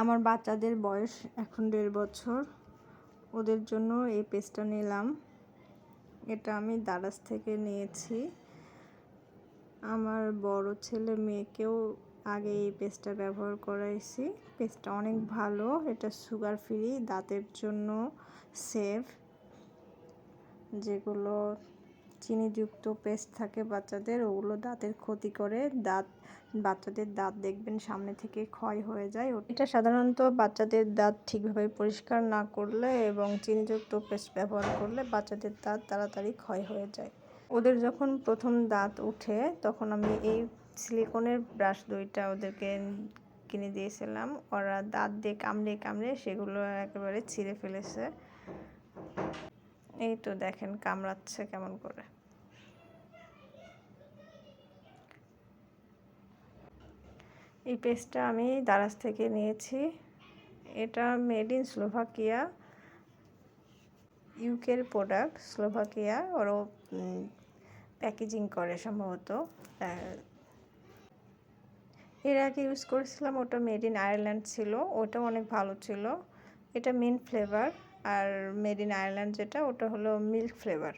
আমার বাচ্চাদের বয়স এখন 1.5 বছর। ওদের জন্য এই পেস্টটা নিলাম। এটা আমি দারাজ থেকে নিয়েছি। আমার বড় ছেলে মেয়েকেও আগে এই পেস্টটা ব্যবহার করাইছি। পেস্টটা অনেক ভালো। এটা সুগার ফ্রি, দাঁতের জন্য সেফ। যেগুলো চিনিযুক্ত পেস্ট থাকে বাচ্চাদের, ওগুলো দাঁতের ক্ষতি করে। বাচ্চাদের দাঁত দেখবেন সামনে থেকে ক্ষয় হয়ে যায়। এটা সাধারণত বাচ্চাদের দাঁত ঠিকভাবে পরিষ্কার না করলে এবং চিনিযুক্ত পেস্ট ব্যবহার করলে বাচ্চাদের দাঁত তাড়াতাড়ি ক্ষয় হয়ে যায়। ওদের যখন প্রথম দাঁত উঠে তখন আমি এই সিলিকনের ব্রাশ 2টা ওদেরকে কিনে দিয়েছিলাম। ওরা দাঁত দিয়ে কামড়ে কামড়ে সেগুলো একেবারে ছিঁড়ে ফেলেছে। এই তো দেখেন কামড়াচ্ছে কেমন করে। এই পেস্টটা আমি দারাজ থেকে নিয়েছি। এটা মেড ইন স্লোভাকিয়া, ইউকের প্রোডাক্ট। স্লোভাকিয়া ওরাও প্যাকেজিং করে সম্ভবত। এর আগে ইউজ করেছিলাম, ওটা মেড ইন আয়ারল্যান্ড ছিল, ওটাও অনেক ভালো ছিল। এটা মিন্ট ফ্লেভার, আর মেড ইন আয়ারল্যান্ড যেটা ওটা হলো মিল্ক ফ্লেভার।